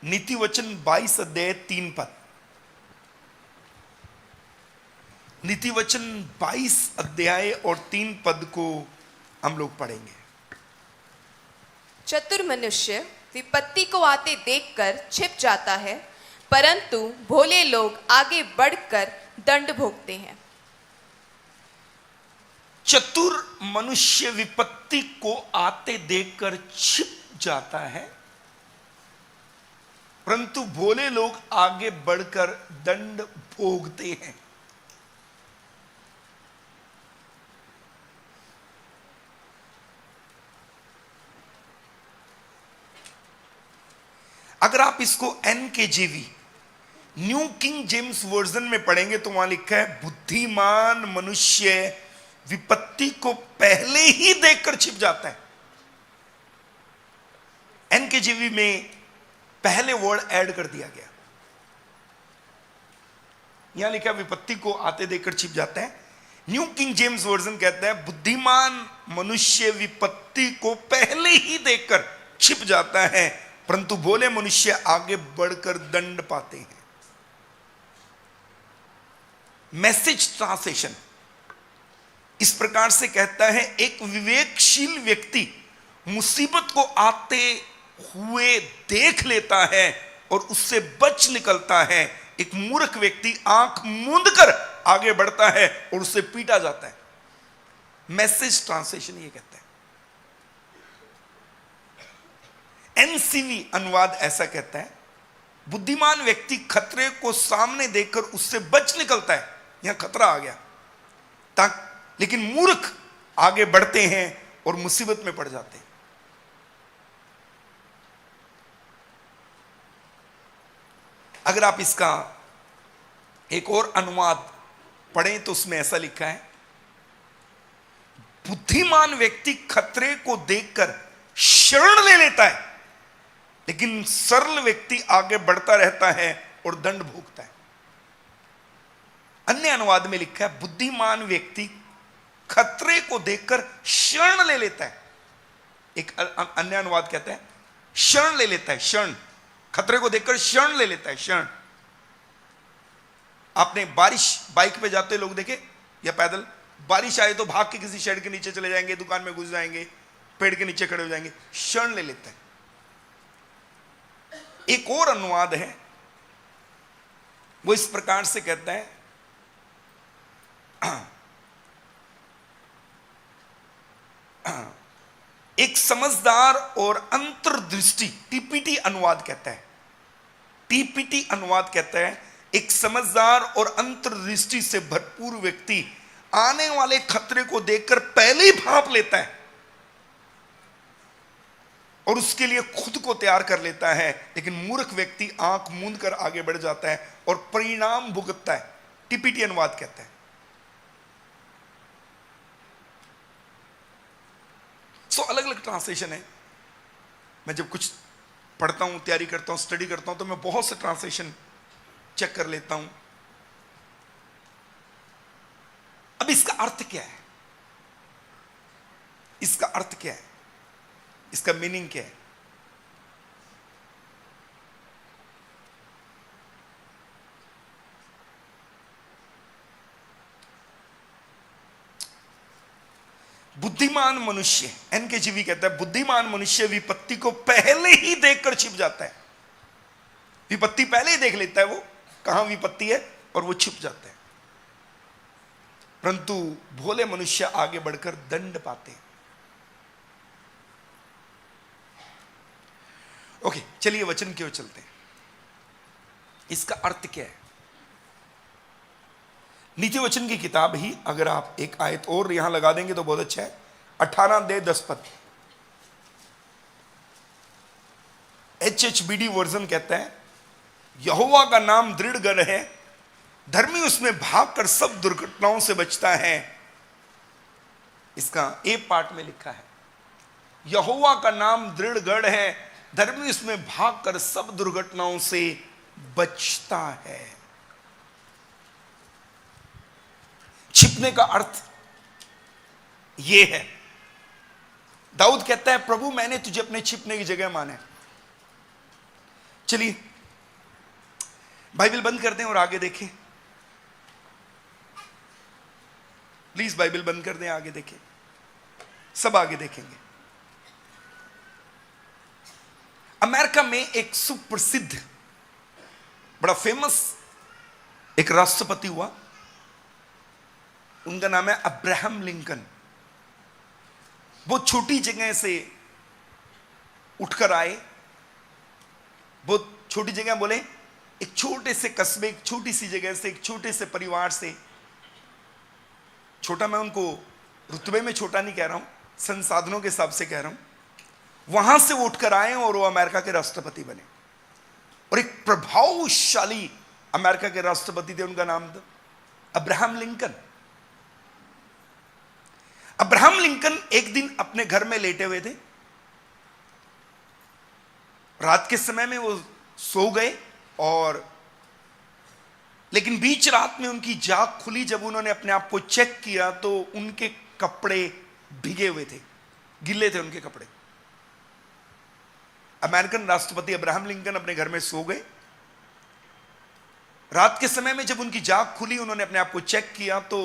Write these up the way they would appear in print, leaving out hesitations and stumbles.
नीति वचन 22 अध्याय 3 पद। नीति वचन 22 अध्याय और 3 पद को हम लोग पढ़ेंगे। चतुर मनुष्य विपत्ति को आते देखकर छिप जाता है, परंतु भोले लोग आगे बढ़कर दंड भोगते हैं। चतुर मनुष्य विपत्ति को आते देखकर छिप जाता है, परंतु भोले लोग आगे बढ़कर दंड भोगते हैं। अगर आप इसको NKJV new king James version में पढ़ेंगे तो वहां लिखा है बुद्धिमान मनुष्य विपत्ति को पहले ही देखकर छिप जाता है। NKJV में पहले वर्ड ऐड कर दिया गया। यहां लिखा विपत्ति को आते देखकर छिप जाता है। न्यू किंग जेम्स वर्जन कहता है बुद्धिमान मनुष्य विपत्ति को पहले ही देखकर छिप जाता है, परंतु भोले मनुष्य आगे बढ़कर दंड पाते हैं। मैसेज ट्रांसलेशन इस प्रकार से कहता है, एक विवेकशील व्यक्ति मुसीबत को आते हुए देख लेता है और उससे बच निकलता है। एक मूर्ख व्यक्ति आंख मूंद कर आगे बढ़ता है और उससे पीटा जाता है। मैसेज ट्रांसलेशन ये कहता है। NCV अनुवाद ऐसा कहता है, बुद्धिमान व्यक्ति खतरे को सामने देखकर उससे बच निकलता है। यहां खतरा आ गया, लेकिन मूर्ख आगे बढ़ते हैं और मुसीबत में पड़ जाते हैं। अगर आप इसका एक और अनुवाद पढ़ें तो उसमें ऐसा लिखा है, बुद्धिमान व्यक्ति खतरे को देखकर शरण ले लेता है, लेकिन सरल व्यक्ति आगे बढ़ता रहता है और दंड भोगता है। अन्य अनुवाद में लिखा है, बुद्धिमान व्यक्ति खतरे को देखकर शरण ले लेता है। एक अन्य अनुवाद कहता है शरण ले लेता है। शरण, खतरे को देखकर शरण ले लेता है। शरण, आपने बारिश बाइक पे जाते लोग देखे या पैदल, बारिश आए तो भाग के किसी शेड के नीचे चले जाएंगे, दुकान में घुस जाएंगे, पेड़ के नीचे खड़े हो जाएंगे। शरण ले लेता है। एक और अनुवाद है, वो इस प्रकार से कहता है, एक समझदार और अंतर्दृष्टि, TPT अनुवाद कहता है, TPT अनुवाद कहता है, एक समझदार और अंतर्दृष्टि से भरपूर व्यक्ति आने वाले खतरे को देखकर पहले ही भांप लेता है और उसके लिए खुद को तैयार कर लेता है, लेकिन मूर्ख व्यक्ति आंख मूंद कर आगे बढ़ जाता है और परिणाम भुगतता है। TPT अनुवाद कहता है। अलग अलग ट्रांसलेशन है। मैं जब कुछ पढ़ता हूं, तैयारी करता हूं, स्टडी करता हूं, तो मैं बहुत से ट्रांसलेशन चेक कर लेता हूं। अब इसका अर्थ क्या है? इसका अर्थ क्या है? इसका मीनिंग क्या है? बुद्धिमान मनुष्य, NKJV कहता है, बुद्धिमान मनुष्य विपत्ति को पहले ही देखकर छिप जाता है। विपत्ति पहले ही देख लेता है, वो कहां विपत्ति है, और वो छिप जाता है। परंतु भोले मनुष्य आगे बढ़कर दंड पाते हैं। ओके, चलिए वचन की ओर चलते हैं। इसका अर्थ क्या है? नीति वचन की किताब ही अगर आप एक आयत और यहां लगा देंगे तो बहुत अच्छा है। 18 अध्याय 10 पद, HHBD वर्जन कहता है, यहोवा का नाम दृढ़ गढ़ है, धर्मी उसमें भागकर सब दुर्घटनाओं से बचता है। इसका ए पार्ट में लिखा है, यहोवा का नाम दृढ़ गढ़ है, धर्मी उसमें भागकर सब दुर्घटनाओं से बचता है। छिपने का अर्थ यह है। दाऊद कहता है, प्रभु मैंने तुझे अपने छिपने की जगह माना है। चलिए बाइबल बंद कर दें और आगे देखें। प्लीज बाइबल बंद कर दें, आगे देखें, सब आगे देखेंगे। अमेरिका में एक सुप्रसिद्ध, बड़ा फेमस एक राष्ट्रपति हुआ। उनका नाम है अब्राहम लिंकन। बहुत छोटी जगह से उठकर आए, बहुत छोटी जगह बोले, एक छोटे से कस्बे, एक छोटी सी जगह से, एक छोटे से परिवार से। छोटा मैं उनको रुतबे में छोटा नहीं कह रहा हूं, संसाधनों के हिसाब से कह रहा हूं। वहां से वो उठकर आए और वो अमेरिका के राष्ट्रपति बने, और एक प्रभावशाली अमेरिका के राष्ट्रपति थे। उनका नाम था अब्राहम लिंकन। अब्राहम लिंकन एक दिन अपने घर में लेटे हुए थे। रात के समय में वो सो गए, और लेकिन बीच रात में उनकी जाग खुली। जब उन्होंने अपने आप को चेक किया तो उनके कपड़े भीगे हुए थे, गिले थे उनके कपड़े। अमेरिकन राष्ट्रपति अब्राहम लिंकन अपने घर में सो गए। रात के समय में जब उनकी जाग खुली, उन्होंने अपने आप को चेक किया तो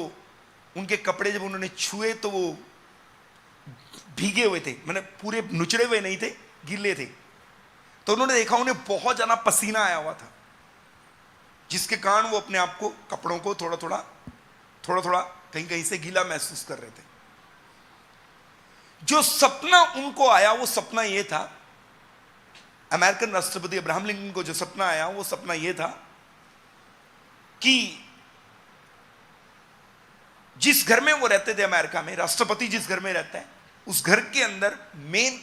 उनके कपड़े जब उन्होंने छुए तो वो भीगे हुए थे, मैंने पूरे नुचड़े हुए नहीं थे, गिले थे। तो उन्होंने देखा उन्हें बहुत ज्यादा पसीना आया हुआ था, जिसके कारण वो अपने आप को, कपड़ों को थोड़ा थोड़ा कहीं कहीं से गीला महसूस कर रहे थे। जो सपना उनको आया वो सपना ये था, अमेरिकन राष्ट्रपति अब्राहम लिंकन को जो सपना आया वो सपना ये था कि जिस घर में वो रहते थे अमेरिका में, राष्ट्रपति जिस घर में रहता है, उस घर के अंदर मेन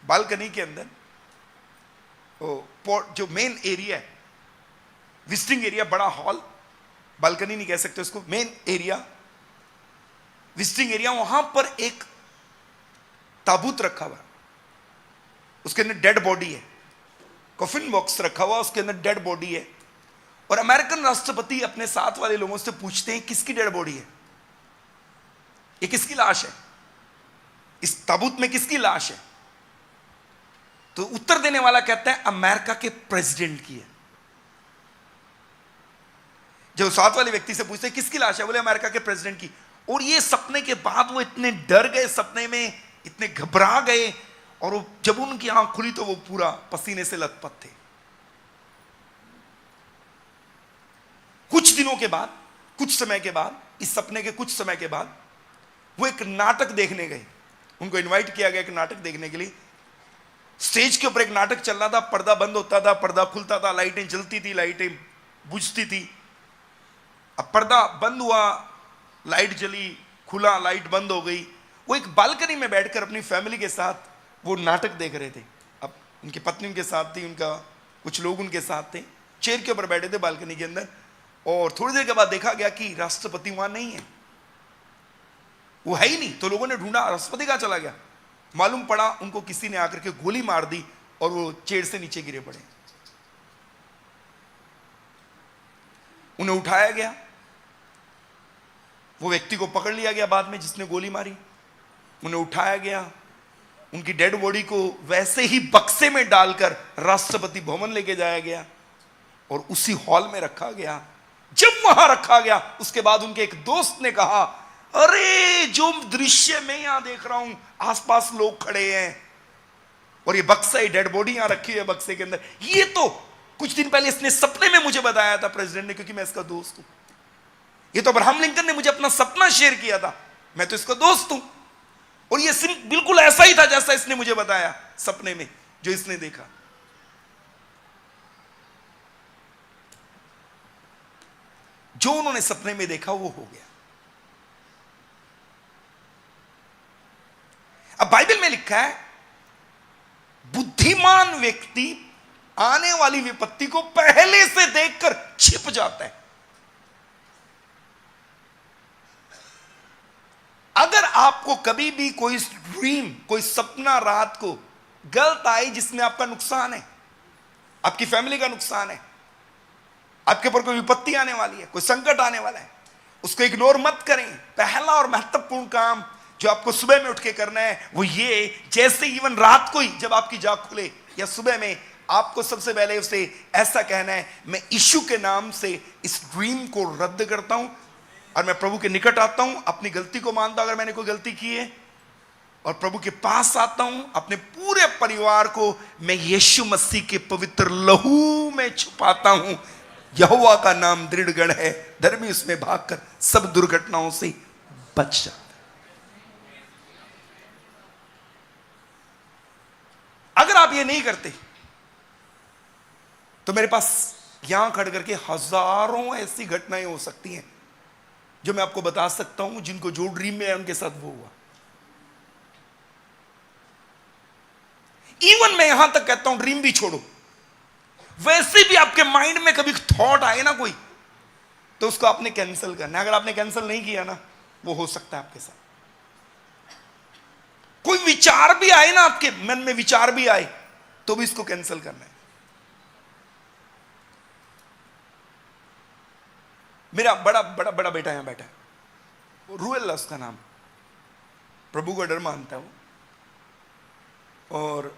बालकनी के अंदर जो मेन एरिया है, विजिटिंग एरिया, बड़ा हॉल, बालकनी नहीं कह सकते उसको, मेन एरिया, विजिटिंग एरिया, वहां पर एक ताबूत रखा हुआ, उसके अंदर डेड बॉडी है, कॉफिन बॉक्स रखा हुआ, उसके अंदर डेड बॉडी है। और अमेरिकन राष्ट्रपति अपने साथ वाले लोगों से पूछते हैं किसकी डेड बॉडी है, ये किसकी लाश है, इस ताबूत में किसकी लाश है? तो उत्तर देने वाला कहता है अमेरिका के प्रेसिडेंट की है। जब साथ वाले व्यक्ति से पूछते हैं किसकी लाश है, बोले अमेरिका के प्रेसिडेंट की। और ये सपने के बाद वो इतने डर गए, सपने में इतने घबरा गए, और जब उनकी आंख खुली तो वो पूरा पसीने से लथपथ थे। कुछ दिनों के बाद, कुछ समय के बाद, इस सपने के कुछ समय के बाद वो एक नाटक देखने गए। उनको इनवाइट किया गया एक नाटक देखने के लिए। स्टेज के ऊपर एक नाटक चल रहा था, पर्दा बंद होता था, पर्दा खुलता था, लाइटें जलती थी, लाइटें बुझती थी। अब पर्दा बंद हुआ, लाइट जली, खुला, लाइट बंद हो गई। वो एक बालकनी में बैठकर अपनी फैमिली के साथ वो नाटक देख रहे थे। अब उनकी पत्नी उनके साथ थी, उनका कुछ लोग उनके साथ थे, चेयर के ऊपर बैठे थे बालकनी के अंदर। और थोड़ी देर के बाद देखा गया कि राष्ट्रपति वहां नहीं है, वो है ही नहीं। तो लोगों ने ढूंढा राष्ट्रपति कहां चला गया। मालूम पड़ा उनको किसी ने आकर के गोली मार दी और वो चेयर से नीचे गिरे पड़े। उन्हें उठाया गया, वो व्यक्ति को पकड़ लिया गया बाद में जिसने गोली मारी। उन्हें उठाया गया, उनकी डेड बॉडी को वैसे ही बक्से में डालकर राष्ट्रपति भवन लेके जाया गया और उसी हॉल में रखा गया। जब वहां रखा गया उसके बाद उनके एक दोस्त ने कहा, अरे जो दृश्य मैं यहां देख रहा हूं, आसपास लोग खड़े हैं और ये बक्सा, ये डेड बॉडी यहां रखी है बक्से के अंदर, ये तो कुछ दिन पहले इसने सपने में मुझे बताया था प्रेसिडेंट ने, क्योंकि मैं इसका दोस्त हूं। ये तो अब्राहम लिंकन ने मुझे अपना सपना शेयर किया था, मैं तो इसका दोस्त हूं, और ये बिल्कुल ऐसा ही था जैसा इसने मुझे बताया सपने में, जो इसने देखा। जो उन्होंने सपने में देखा वो हो गया। अब बाइबल में लिखा है बुद्धिमान व्यक्ति आने वाली विपत्ति को पहले से देखकर छिप जाता है। अगर आपको कभी भी कोई ड्रीम, कोई सपना रात को गलत आए जिसमें आपका नुकसान है, आपकी फैमिली का नुकसान है, आपके ऊपर कोई विपत्ति आने वाली है, कोई संकट आने वाला है, उसको इग्नोर मत करें। पहला और महत्वपूर्ण काम जो आपको सुबह में उठ के करना है वो ये, जैसे इवन रात को ही जब आपकी जाग खुले या सुबह में, आपको सबसे पहले उसे ऐसा कहना है, मैं यीशु के नाम से इस ड्रीम को रद्द करता हूं और मैं प्रभु के निकट आता हूं, अपनी गलती को मानता हूं अगर मैंने कोई गलती की है, और प्रभु के पास आता हूं। अपने पूरे परिवार को मैं यीशु मसीह के पवित्र लहू में छुपाता हूं। यहोवा का नाम दृढ़ गढ़ है, धर्मी उसमें भागकर सब दुर्घटनाओं से बच जाता है। अगर आप ये नहीं करते तो मेरे पास यहां खड़ करके हजारों ऐसी घटनाएं हो सकती हैं जो मैं आपको बता सकता हूं, जिनको जो ड्रीम में है उनके साथ वो हुआ। इवन मैं यहां तक कहता हूं ड्रीम भी छोड़ो, वैसे भी आपके माइंड में कभी थॉट आए ना कोई, तो उसको आपने कैंसिल करना है। अगर आपने कैंसिल नहीं किया ना, वो हो सकता है आपके साथ। कोई विचार भी आए ना, आपके मन में विचार भी आए, तो भी इसको कैंसिल करना है। मेरा बड़ा बड़ा बड़ा बेटा यहां बैठा है, रूएल उसका नाम, प्रभु का डर मानता है वो। और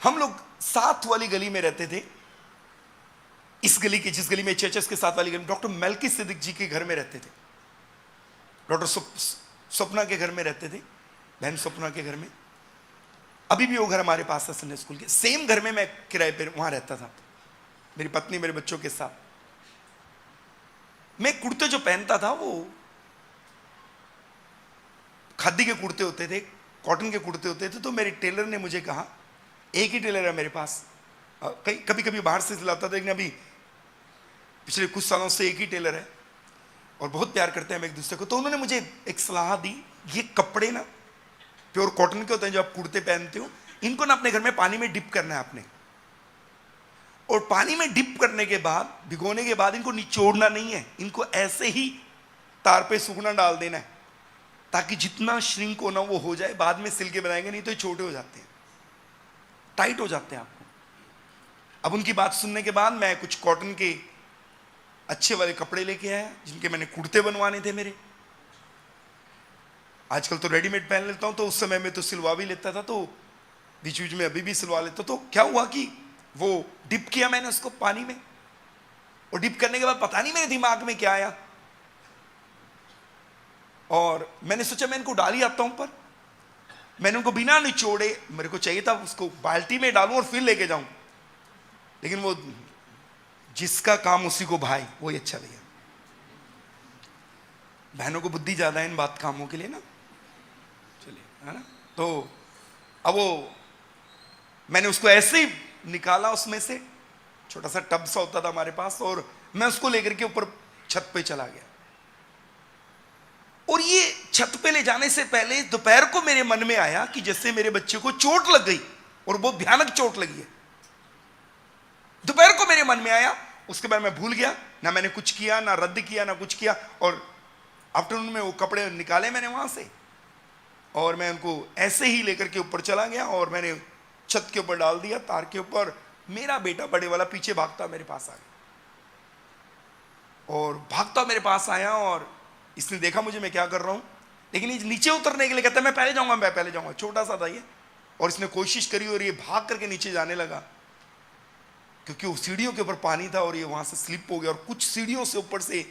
हम लोग साथ वाली गली में रहते थे, इस गली की, जिस गली में चर्चेस के साथ वाली गली में डॉक्टर मेल्कीसेदेक जी के घर में रहते थे, डॉक्टर स्वप्ना के घर में रहते थे, बहन स्वप्ना के घर में। अभी भी वो घर हमारे पास है, संडे स्कूल के सेम घर में मैं किराए पे वहां रहता था, मेरी पत्नी मेरे बच्चों के साथ। मैं कुर्ते जो पहनता था वो खादी के कुर्ते होते थे, कॉटन के कुर्ते होते थे। तो मेरे टेलर ने मुझे कहा, एक ही टेलर है मेरे पास, कभी कभी बाहर से सिलाता था, लेकिन अभी पिछले कुछ सालों से एक ही टेलर है और बहुत प्यार करते हैं हम एक दूसरे को। तो उन्होंने मुझे एक सलाह दी, ये कपड़े ना प्योर कॉटन के होते हैं जो आप कुर्ते पहनते हो, इनको ना अपने घर में पानी में डिप करना है आपने, और पानी में डिप करने के बाद, भिगोने के बाद इनको निचोड़ना नहीं है, इनको ऐसे ही तार पे सूखना डाल देना है, ताकि जितना श्रिंक होना वो हो जाए। बाद में सिल के बनाएंगे, नहीं तो ये छोटे हो जाते हैं, टाइट हो जाते हैं आपको। अब उनकी बात सुनने के बाद मैं कुछ कॉटन के अच्छे वाले कपड़े लेके आया, जिनके मैंने कुर्ते बनवाने थे मेरे। आजकल तो रेडीमेड पहन लेता हूं, तो उस समय में तो सिलवा भी लेता था, तो बीच बीच में अभी भी सिलवा लेता। तो क्या हुआ कि वो डिप किया मैंने उसको पानी में, और डिप करने के बाद पता नहीं मेरे दिमाग में क्या आया, और मैंने सोचा मैं इनको डाल ही आता हूं ऊपर। मैंने उनको बिना निचोड़े, मेरे को चाहिए था उसको बाल्टी में डालूं और फिर लेके जाऊं, लेकिन वो जिसका काम उसी को भाई, वही अच्छा लगा। बहनों को बुद्धि ज्यादा है इन बात कामों के लिए ना, चलिए, है ना। तो अब वो मैंने उसको ऐसे ही निकाला उसमें से, छोटा सा टब सा होता था हमारे पास, और मैं उसको लेकर के ऊपर छत पे चला गया। और ये छत पे ले जाने से पहले दोपहर को मेरे मन में आया कि जैसे मेरे बच्चे को चोट लग गई, और बहुत भयानक चोट लगी है। दोपहर को मेरे मन में आया, उसके बाद मैं भूल गया, ना मैंने कुछ किया, ना रद्द किया, ना कुछ किया। और आफ्टरनून में वो कपड़े निकाले मैंने वहां से, और मैं उनको ऐसे ही लेकर के ऊपर चला गया, और मैंने छत के ऊपर डाल दिया, तार के ऊपर। मेरा बेटा बड़े वाला पीछे भागता मेरे पास आ गया, और भागता मेरे पास आया, और इसने देखा मुझे मैं क्या कर रहा हूं, लेकिन ये नीचे उतरने के लिए कहता है मैं पहले जाऊंगा, मैं पहले जाऊंगा। छोटा सा था ये, और इसने कोशिश करी, और ये भाग करके नीचे जाने लगा, क्योंकि वो सीढ़ियों के ऊपर पानी था, और ये वहां से स्लिप हो गया, और कुछ सीढ़ियों से ऊपर से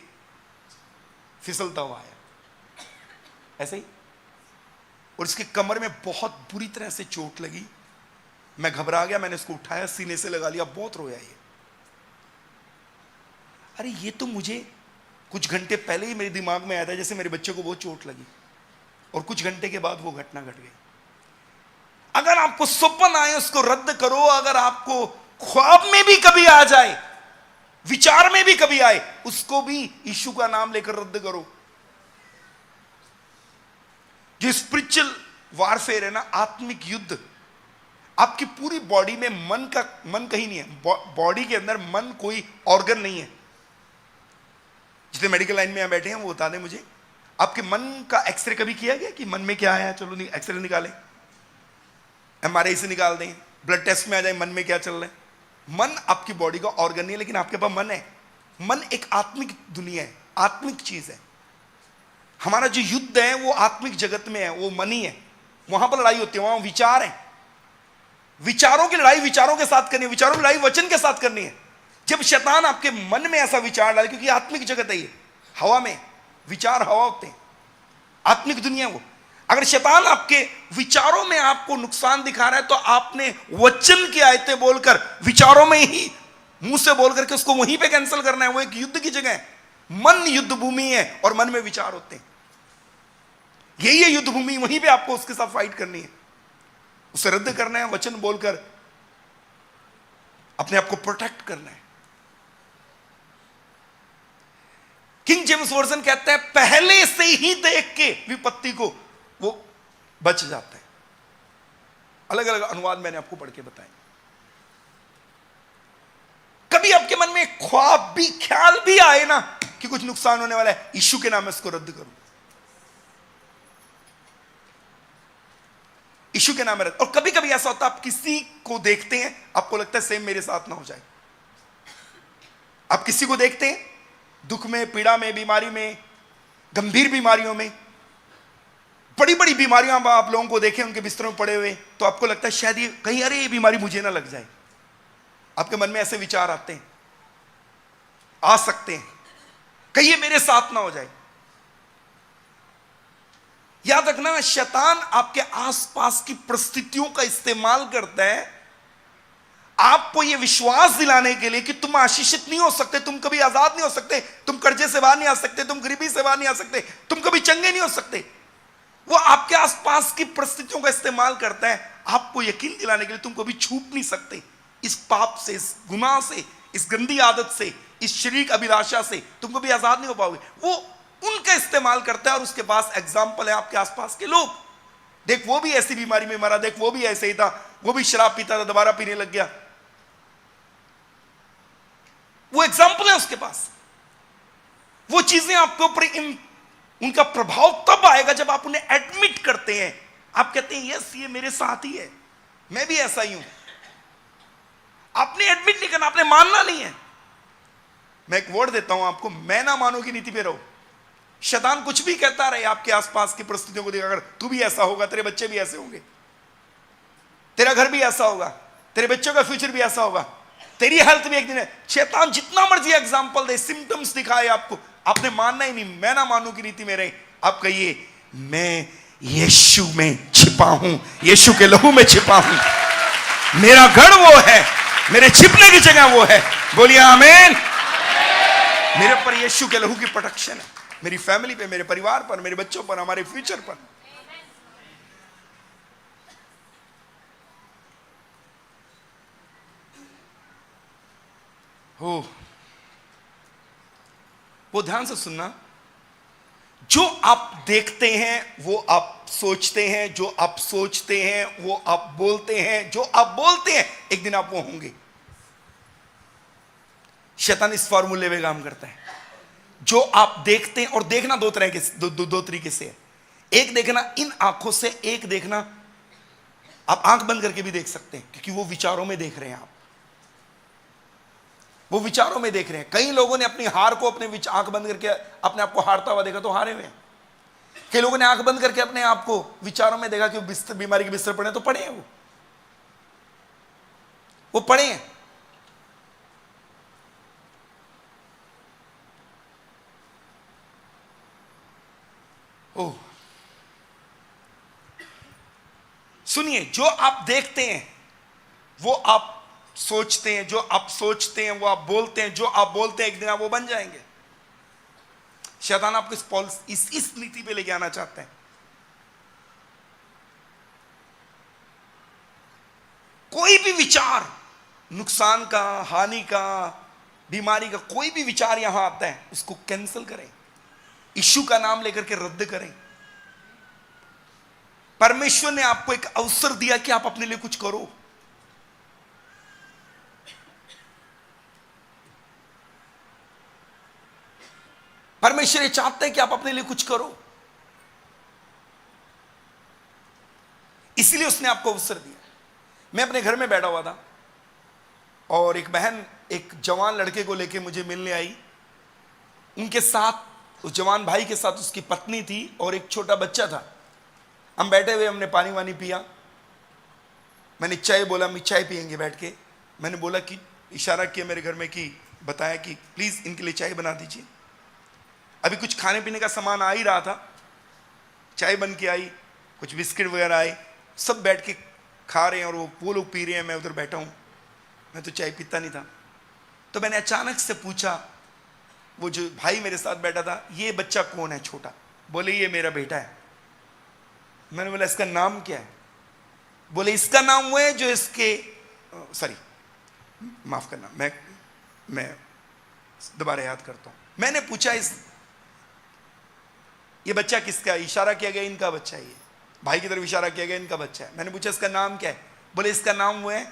फिसलता हुआ आया ऐसे ही, और इसके कमर में बहुत बुरी तरह से चोट लगी। मैं घबरा गया, मैंने इसको उठाया, सीने से लगा लिया, बहुत रोया ये। अरे ये तो मुझे कुछ घंटे पहले ही मेरे दिमाग में आया था जैसे मेरे बच्चे को बहुत चोट लगी, और कुछ घंटे के बाद वो घटना घट गई। अगर आपको स्वप्न आए उसको रद्द करो। अगर आपको ख्वाब में भी कभी आ जाए, विचार में भी कभी आए, उसको भी यीशु का नाम लेकर रद्द करो। जो स्पिरिचुअल वारफेयर है ना, आत्मिक युद्ध, आपकी पूरी बॉडी में मन कहीं नहीं है। बॉडी के अंदर मन कोई ऑर्गन नहीं है। जितने मेडिकल लाइन में यहां बैठे हैं वो बता दें मुझे, आपके मन का एक्सरे कभी किया गया कि मन में क्या आया, चलो एक्सरे निकालें, एमआरआई से निकाल दें, ब्लड टेस्ट में आ जाए मन में क्या चल रहा है। मन आपकी बॉडी का ऑर्गन नहीं है, लेकिन आपके पास मन है। मन एक आत्मिक दुनिया है, आत्मिक चीज है। हमारा जो युद्ध है वो आत्मिक जगत में है, वो मन ही है। वहां पर लड़ाई होती है, वहां विचार है। विचारों की लड़ाई विचारों के साथ करनी है, विचारों की लड़ाई वचन के साथ करनी है। जब शैतान आपके मन में ऐसा विचार डाले, क्योंकि आत्मिक जगत है ये, हवा में विचार हवा होते हैं, आत्मिक दुनिया वो, अगर शैतान आपके विचारों में आपको नुकसान दिखा रहा है तो आपने वचन की आयतें बोलकर, विचारों में ही मुंह से बोल करके उसको वहीं पे कैंसिल करना है। वो एक युद्ध की जगह है, मन युद्ध भूमि है और मन में विचार होते हैं, यही है युद्ध भूमि, वहीं पे आपको उसके साथ फाइट करनी है, उसे रद्द करना है, वचन बोलकर अपने आप को प्रोटेक्ट करना है। किंग जेम्स वर्जन कहता है पहले से ही देख के विपत्ति को वो बच जाता है। अलग अलग अनुवाद मैंने आपको पढ़ के बताए। कभी आपके मन में ख्वाब भी, ख्याल भी आए ना कि कुछ नुकसान होने वाला है, यीशु के नाम में इसको रद्द करूं, यीशु के नाम में रद्द। और कभी कभी ऐसा होता है आप किसी को देखते हैं, आपको लगता है सेम मेरे साथ ना हो जाए। आप किसी को देखते हैं दुख में, पीड़ा में, बीमारी में, गंभीर बीमारियों में, बड़ी बड़ी बीमारियां आप लोगों को देखें उनके बिस्तरों में पड़े हुए, तो आपको लगता है शायद ये कहीं, अरे ये बीमारी मुझे ना लग जाए। आपके मन में ऐसे विचार आते हैं, आ सकते हैं, कहीं ये मेरे साथ ना हो जाए। याद रखना, शैतान आपके आसपास की परिस्थितियों का इस्तेमाल करता है आपको यह विश्वास दिलाने के लिए कि तुम आशीषित नहीं हो सकते, तुम कभी आजाद नहीं हो सकते, तुम कर्जे से बाहर नहीं आ सकते, तुम गरीबी से बाहर नहीं आ सकते, तुम कभी चंगे नहीं हो सकते। वो आपके आसपास की परिस्थितियों का इस्तेमाल करता है आपको यकीन दिलाने के लिए तुम कभी छूट नहीं सकते इस पाप से, इस गुनाह से, इस गंदी आदत से, इस शरीर अभिलाषा से, तुम कभी आजाद नहीं हो पाओगे। वो उनका इस्तेमाल करता है और उसके पास एग्जाम्पल है आपके आसपास के लोग। देख वो भी ऐसी बीमारी में मरा, देख वो भी ऐसे ही था, वो भी शराब पीता था, दोबारा पीने लग गया। वो एग्जाम्पल है उसके पास। वो चीजें आपके ऊपर उनका प्रभाव तब आएगा जब आप उन्हें एडमिट करते हैं। आप कहते हैं यस ये मेरे साथ ही है, मैं भी ऐसा ही हूं। आपने एडमिट नहीं करना, आपने मानना नहीं है। मैं एक वर्ड देता हूं आपको, मैं ना मानो की नीति पे रहो। शैतान कुछ भी कहता रहे आपके आसपास की परिस्थितियों को देखकर, तू भी ऐसा होगा, तेरे बच्चे भी ऐसे होंगे, तेरा घर भी ऐसा होगा, तेरे बच्चों का फ्यूचर भी ऐसा होगा, तेरी हेल्थ भी एक दिन है। शैतान जितना मर्जी एग्जाम्पल दे, सिम्टम्स दिखाए आपको, आपने मानना ही नहीं। मैं ना मानू की नीति में रहे। आप कहिए मैं यीशु में छिपा हूं, यीशु के लहू में छिपा हूं, मेरा घर वो है, मेरे छिपने की जगह वो है। बोलिए आमीन। मेरे पर यीशु के लहू की प्रोटेक्शन है, मेरी फैमिली पे, मेरे परिवार पर, मेरे बच्चों पर, हमारे फ्यूचर पर। हो वो ध्यान से सुनना, जो आप देखते हैं वो आप सोचते हैं, जो आप सोचते हैं वो आप बोलते हैं, जो आप बोलते हैं एक दिन आप वो होंगे। शैतान इस फॉर्मूले में काम करता है। जो आप देखते हैं, और देखना दो तरह के, दो तरीके से है। एक देखना इन आंखों से, एक देखना आप आंख बंद करके भी देख सकते हैं, क्योंकि वो विचारों में देख रहे हैं। आप वो विचारों में देख रहे हैं। कई लोगों ने अपनी हार को अपने आंख बंद करके अपने आप को हारता हुआ देखा तो हारे हुए हैं। कई लोगों ने आंख बंद करके अपने आप को विचारों में देखा कि बिस्तर, बीमारी के बिस्तर पड़े तो पड़े हैं, वो पड़े हैं। ओह सुनिए, जो आप देखते हैं वो आप सोचते हैं, जो आप सोचते हैं वो आप बोलते हैं, जो आप बोलते हैं एक दिन आप वो बन जाएंगे। शैतान आपको इस नीति पे लेके आना चाहते हैं। कोई भी विचार नुकसान का, हानि का, बीमारी का, कोई भी विचार यहां आता है उसको कैंसिल करें, यीशु का नाम लेकर के रद्द करें। परमेश्वर ने आपको एक अवसर दिया कि आप अपने लिए कुछ करो। परमेश्वर ये चाहते हैं कि आप अपने लिए कुछ करो, इसलिए उसने आपको अवसर दिया। मैं अपने घर में बैठा हुआ था और एक बहन एक जवान लड़के को लेके मुझे मिलने आई। उनके साथ, उस जवान भाई के साथ उसकी पत्नी थी और एक छोटा बच्चा था। हम बैठे हुए, हमने पानी वानी पिया। मैंने चाय बोला, मैं चाय पियेंगे बैठ के। मैंने बोला कि इशारा किया मेरे घर में कि बताया कि प्लीज इनके लिए चाय बना दीजिए। अभी कुछ खाने पीने का सामान आ ही रहा था, चाय बन के आई, कुछ बिस्किट वगैरह आए, सब बैठ के खा रहे हैं और वो लोग पी रहे हैं, मैं उधर बैठा हूं। मैं तो चाय पीता नहीं था। तो मैंने अचानक से पूछा, वो जो भाई मेरे साथ बैठा था, ये बच्चा कौन है छोटा? बोले ये मेरा बेटा है। मैंने बोला इसका नाम क्या है? बोले इसका नाम वो है जो इसके सॉरी माफ करना, मैं दोबारा याद करता हूं। मैंने पूछा ये बच्चा किसका है? इशारा किया गया इनका बच्चा है, ये भाई की तरफ इशारा किया गया इनका बच्चा है। मैंने पूछा इसका नाम क्या है? बोले इसका नाम वो है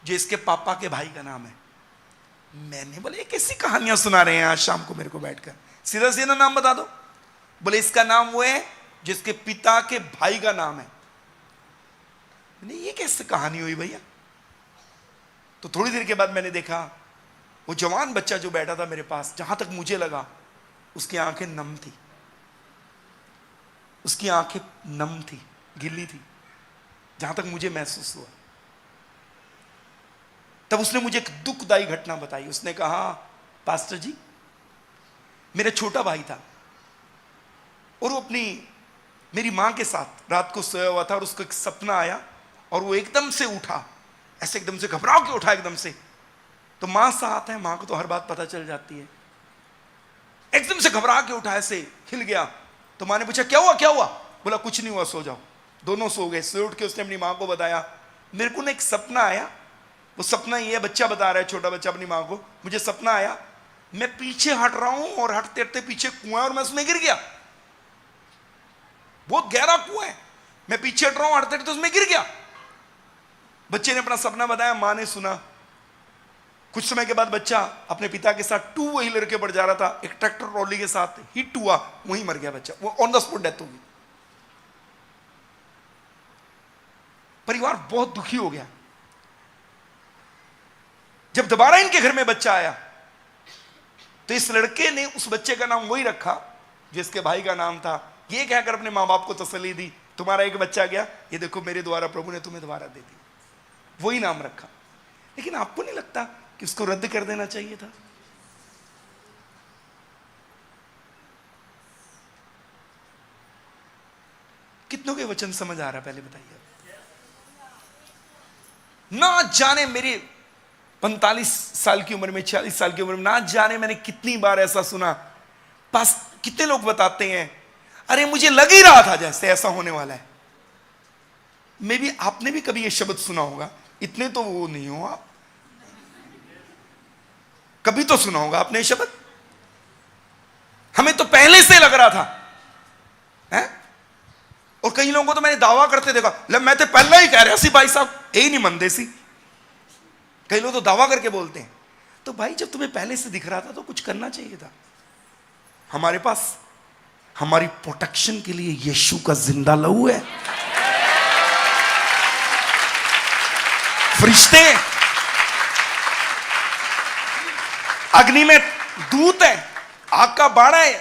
जो इसके पापा के भाई का नाम है। मैंने बोले ये कैसी कहानियां सुना रहे हैं आज शाम को मेरे को बैठकर, सीधा सीधा नाम बता दो। बोले इसका नाम वो है जिसके पिता के भाई का नाम है। ये कैसे कहानी हुई भैया? तो थोड़ी देर के बाद मैंने देखा वो जवान बच्चा जो बैठा था मेरे पास, जहां तक मुझे लगा उसकी आंखें नम थी, उसकी आंखें नम थी, गिल्ली थी, जहां तक मुझे महसूस हुआ। तब उसने मुझे एक दुखदाई घटना बताई। उसने कहा पास्टर जी, मेरा छोटा भाई था और वो अपनी मेरी मां के साथ रात को सोया हुआ था और उसको एक सपना आया और वो एकदम से उठा, ऐसे एकदम से घबरा के उठा एकदम से। तो मां साथ है, मां को तो हर बात पता चल जाती है। एकदम से घबरा के उठा, ऐसे हिल गया। तो मां ने पूछा क्या हुआ क्या हुआ? बोला कुछ नहीं हुआ, सो जाओ। दोनों सो गए। सो उठ के उसने अपनी मां को बताया, मेरे को ना एक सपना आया। वो सपना ये, बच्चा बता रहा है, छोटा बच्चा अपनी मां को, मुझे सपना आया मैं पीछे हट रहा हूं और हटते हटते पीछे कुआं और मैं उसमें गिर गया। बहुत गहरा कुआं है, मैं पीछे हट रहा हूं, हटते हटते उसमें गिर गया। बच्चे ने अपना सपना बताया, मां ने सुना। कुछ समय के बाद बच्चा अपने पिता के साथ 2 व्हीलर के ऊपर जा रहा था, एक ट्रैक्टर ट्रॉली के साथ हिट हुआ, वहीं मर गया बच्चा, वो ऑन द स्पॉट डेथ हो गई। परिवार बहुत दुखी हो गया। जब दोबारा इनके घर में बच्चा आया तो इस लड़के ने उस बच्चे का नाम वही रखा जिसके भाई का नाम था। ये कहकर अपने मां बाप को तसल्ली दी, तुम्हारा एक बच्चा गया, ये देखो मेरे द्वारा प्रभु ने तुम्हें दोबारा दे दी। वही नाम रखा। लेकिन आपको नहीं लगता कि उसको रद्द कर देना चाहिए था? कितनों के वचन समझ आ रहा है पहले बताइए। ना जाने मेरी 45 साल की उम्र में, 46 साल की उम्र में, ना जाने मैंने कितनी बार ऐसा सुना। पास कितने लोग बताते हैं, अरे मुझे लग ही रहा था जैसे ऐसा होने वाला है। मे भी आपने भी कभी ये शब्द सुना होगा, इतने तो वो नहीं हो आप, कभी तो सुना होगा आपने ये शब्द। हमें तो पहले से लग रहा था है? और कई लोगों को तो मैंने दावा करते देखा, मैं तो पहले ही कह रहा सी भाई साहब, यही नहीं मनते सी। कई लोग तो दावा करके बोलते हैं। तो भाई जब तुम्हें पहले से दिख रहा था तो कुछ करना चाहिए था। हमारे पास हमारी प्रोटेक्शन के लिए यीशु का जिंदा लहू है। फरिश्ते अग्नि में दूत है, आग का बाड़ा है।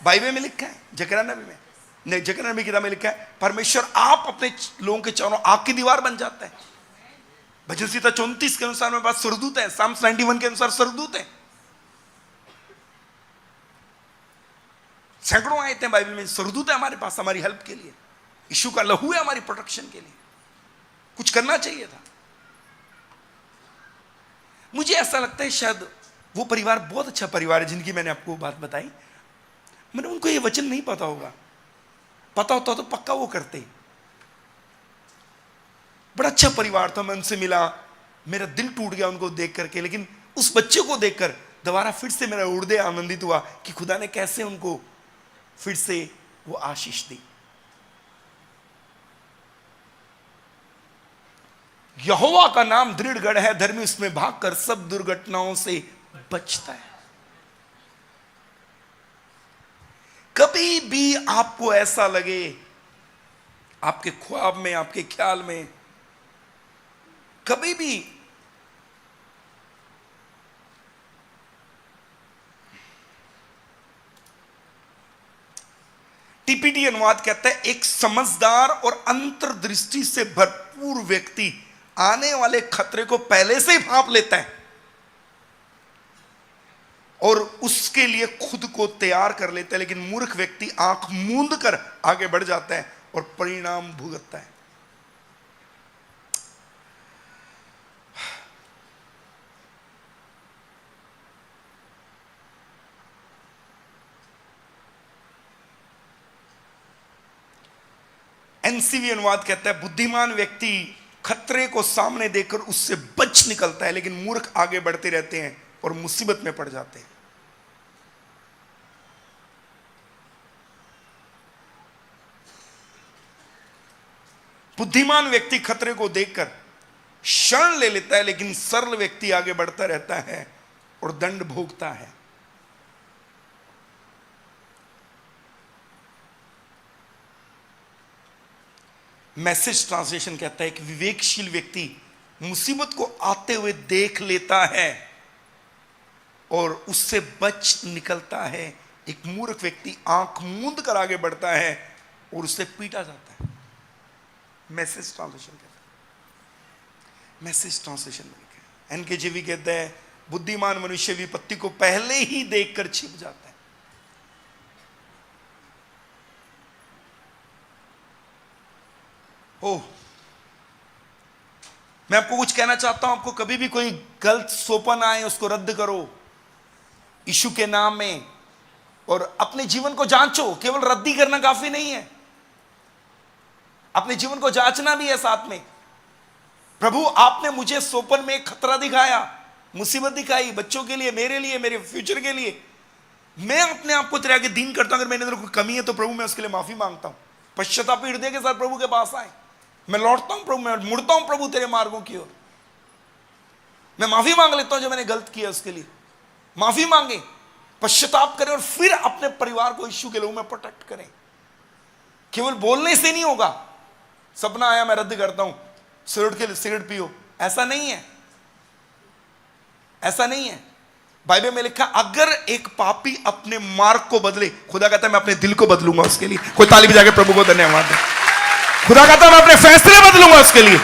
बाइबल में लिखा है, जकरिया नबी में, जकरिया नबी की किताब में लिखा है, परमेश्वर आप अपने लोगों के चारों आग की दीवार बन जाता है। भजन संहिता 34 के अनुसार मेरे पास सरदूत है, साम्स 91 के अनुसार सरदूत है। सैकड़ों आयतें बाइबल में सरदूत है हमारे पास, हमारी हेल्प के लिए। यीशु का लहू है हमारी प्रोटेक्शन के लिए। कुछ करना चाहिए था। मुझे ऐसा लगता है शायद वो परिवार बहुत अच्छा परिवार है जिनकी मैंने आपको बात बताई, मैंने उनको ये वचन नहीं पता होगा। पता होता तो पक्का वो करते। बड़ा अच्छा परिवार था, मैं उनसे मिला, मेरा दिल टूट गया उनको देख करके। लेकिन उस बच्चे को देखकर दोबारा फिर से मेरा हृदय आनंदित हुआ कि खुदा ने कैसे उनको फिर से वो आशीष दी। यहोवा का नाम दृढ़ गढ़ है, धर्मी उसमें भागकर सब दुर्घटनाओं से बचता है। कभी भी आपको ऐसा लगे, आपके ख्वाब में, आपके ख्याल में, कभी भी टीपीटी अनुवाद कहता है, एक समझदार और अंतर्दृष्टि से भरपूर व्यक्ति आने वाले खतरे को पहले से ही भांप लेता है और उसके लिए खुद को तैयार कर लेता है, लेकिन मूर्ख व्यक्ति आंख मूंद कर आगे बढ़ जाता है और परिणाम भुगतता है। एनसीवी अनुवाद कहता है, बुद्धिमान व्यक्ति खतरे को सामने देखकर उससे बच निकलता है, लेकिन मूर्ख आगे बढ़ते रहते हैं और मुसीबत में पड़ जाते हैं। बुद्धिमान व्यक्ति खतरे को देखकर क्षण ले लेता है, लेकिन सरल व्यक्ति आगे बढ़ता रहता है और दंड भोगता है। मैसेज ट्रांसलेशन कहता है कि विवेकशील व्यक्ति मुसीबत को आते हुए देख लेता है और उससे बच निकलता है। एक मूर्ख व्यक्ति आंख मूंद कर आगे बढ़ता है और उससे पीटा जाता है। मैसेज ट्रांसलेशन कहता है, मैसेज ट्रांसलेशन में लिखा है। एनकेजेवी कहता है, बुद्धिमान मनुष्य विपत्ति को पहले ही देखकर छिप जाता है। ओह, मैं आपको कुछ कहना चाहता हूं। आपको कभी भी कोई गलत सोपन आए उसको रद्द करो यीशु के नाम में और अपने जीवन को जांचो। केवल रद्दी करना काफी नहीं है, अपने जीवन को जांचना भी है साथ में। प्रभु, आपने मुझे सोपन में एक खतरा दिखाया, मुसीबत दिखाई, बच्चों के लिए, मेरे लिए, मेरे फ्यूचर के लिए। मैं अपने आप को तेरे आगे दीन करता हूं। अगर मेरे अंदर कोई कमी है तो प्रभु मैं उसके लिए माफी मांगता हूं। पश्चाताप हृदय के साथ प्रभु के पास आए। मैं लौटता हूं प्रभु, मैं मुड़ता हूं प्रभु तेरे मार्गों की ओर। मैं माफी मांग लेता हूं जो मैंने गलत किया उसके लिए। माफी मांगे, पश्चाताप करें और फिर अपने परिवार को यीशु के लोगों में प्रोटेक्ट करें। केवल बोलने से नहीं होगा। सपना आया मैं रद्द करता हूं, सिगरेट पियो, ऐसा नहीं है, ऐसा नहीं है। बाइबल में लिखा, अगर एक पापी अपने मार्ग को बदले, खुदा कहता है मैं अपने दिल को बदलूंगा उसके लिए। कोई ताली बजा के प्रभु को धन्यवाद दे। खुदा कहता है मैं अपने फैसले बदलूंगा उसके लिए।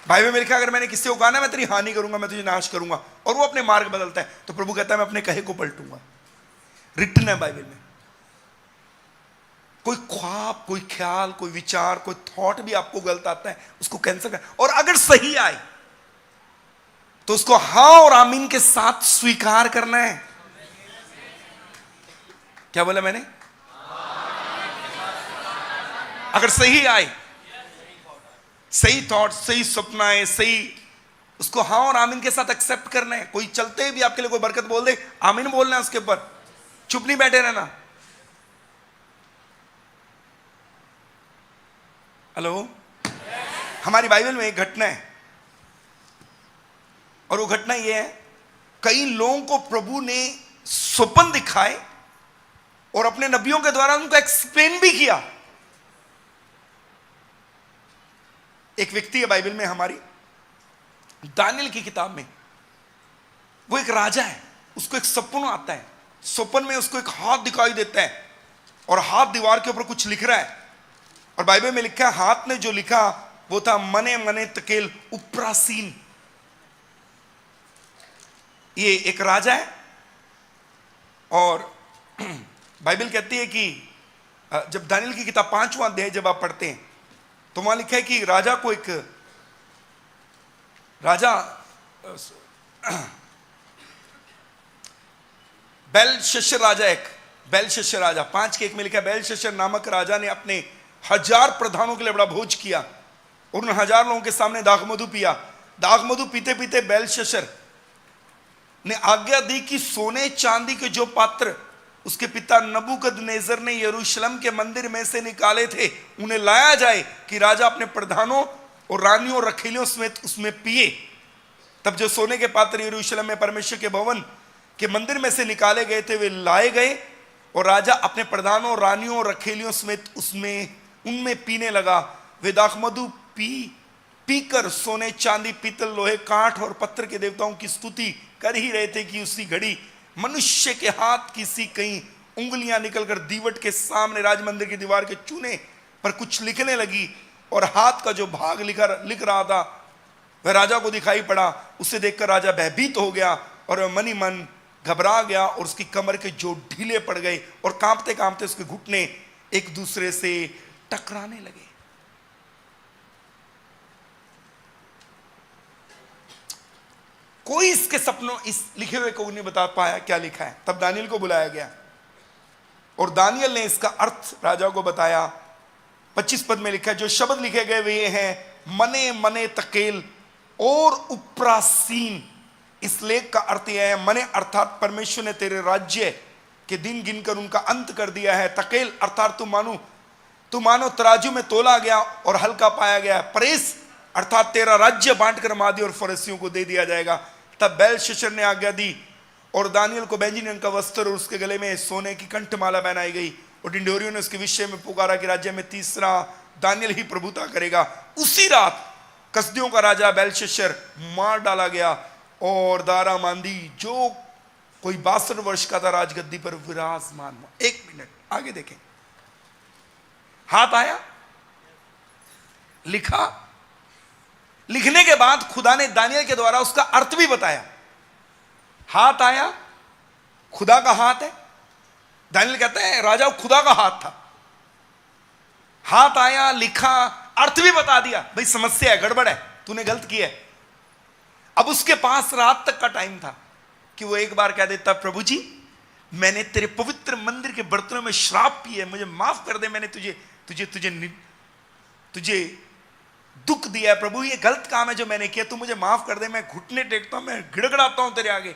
बाइबल में लिखा, अगर मैंने किसी को कहा ना मैं तेरी हानि करूंगा, मैं तुझे नाश करूंगा, और वो अपने मार्ग बदलता है, तो प्रभु कहता है मैं अपने कहे को पलटूंगा। रिटन है बाइबल में। कोई ख्वाब, कोई ख्याल, कोई विचार, कोई थॉट भी आपको गलत आता है, उसको कैंसिल कर, और अगर सही आए तो उसको हाँ और आमीन के साथ स्वीकार करना है। क्या बोला मैंने? अगर सही आए, सही थॉट, सही सपना है, सही, उसको हाँ और आमीन के साथ एक्सेप्ट करना है। कोई चलते ही भी आपके लिए कोई बरकत बोल दे, आमीन बोलना है उसके ऊपर, चुप नहीं बैठे रहना। हेलो, हमारी बाइबल में एक घटना है और वो घटना ये है, कई लोगों को प्रभु ने स्वप्न दिखाए और अपने नबियों के द्वारा उनको एक्सप्लेन भी किया। एक व्यक्ति है बाइबल में हमारी, दानियल की किताब में, वो एक राजा है, उसको एक सपना आता है। सपन में उसको एक हाथ दिखाई देता है और हाथ दीवार के ऊपर कुछ लिख रहा है, और बाइबल में लिखा है, हाथ ने जो लिखा वो था मने मने तकेल उप्रासीन। ये एक राजा है और बाइबल कहती है कि जब दानियल की किताब 5वां अध्याय जब आप पढ़ते हैं तो वहां लिखा है कि राजा को एक राजा बेलशस्सर राजा, एक बेलशस्सर राजा 5:1 में लिखा है, बेलशस्सर नामक राजा ने अपने 1000 प्रधानों के लिए बड़ा भोज किया और उन 1000 लोगों के सामने दाखमधु पिया। दाखमधु पीते पीते बेलशस्सर ने आज्ञा दी कि सोने चांदी के जो पात्र उसके पिता नबूकदनेस्सर ने यरूशलेम के मंदिर में से निकाले थे उन्हें लाया जाए कि राजा अपने प्रधानों और रानियों और रखैलियों समेत उसमें पिए। तब जो सोने के पात्र यरूशलेम में परमेश्वर के भवन के मंदिर में से निकाले गए थे वे लाए गए और राजा अपने प्रधानों, रानियों और रखैलियों समेत उनमें पीने लगा। वे दाखमधु पीकर सोने, चांदी, पीतल, लोहे, काठ और पत्थर के देवताओं की स्तुति कर ही रहे थे कि उसी घड़ी मनुष्य के हाथ की सी कहीं उंगलियां निकलकर दीवट के सामने राजमंदिर की दीवार के चूने पर कुछ लिखने लगी, और हाथ का जो भाग लिख रहा था वह राजा को दिखाई पड़ा। उसे देखकर राजा भयभीत हो गया और वह मन ही मन घबरा गया, और उसकी कमर के जो ढीले पड़ गए और कांपते कांपते उसके घुटने एक दूसरे से टकराने लगे। कोई इसके सपनों इस लिखे हुए को नहीं बता पाया क्या लिखा है। तब दानियल को बुलाया गया और दानियल ने इसका अर्थ राजा को बताया। 25 पद में लिखा है, जो शब्द लिखे गए वे हैं मने मने तकेल और उपरासीन। इस लेख का अर्थ यह है, मने अर्थात परमेश्वर ने तेरे राज्य के दिन गिनकर उनका अंत कर दिया है। तकेल अर्थात तू मानो तराजू में तोला गया और हल्का पाया गया। परेस अर्थात तेरा राज्य बांटकर मादी और फरीसियों को दे दिया जाएगा। तब बेलशस्सर ने आज्ञा दी और दानियल को बैंगनी रंग का वस्त्र और उसके गले में सोने की कंठमाला पहनाई गई, और ढिंढोरियों ने उसके विषय में पुकारा कि राज्य में तीसरा दानियल ही प्रभुता करेगा। उसी रात कसदियों का राजा बेलशस्सर मार डाला गया, और दारा मांदी जो कोई 62 वर्ष का था राजगद्दी पर विराजमान हुआ। 1 मिनट आगे देखें। हाथ आया, लिखा, लिखने के बाद खुदा ने दानियल के द्वारा उसका अर्थ भी बताया। हाथ आया, खुदा का हाथ है। दानियल कहते हैं राजा खुदा का हाथ था। हाथ आया, लिखा, अर्थ भी बता दिया, भाई समस्या है, गड़बड़ है, तूने गलत किया है। अब उसके पास रात तक का टाइम था कि वो एक बार कह देता, प्रभु जी मैंने तेरे पवित्र मंदिर के बर्तनों में शराब पी है, मुझे माफ कर दे, मैंने तुझे दुख दिया है प्रभु, ये गलत काम है जो मैंने किया, तू मुझे माफ कर दे, मैं घुटने टेकता हूं, मैं गिड़गड़ाता हूं तेरे आगे,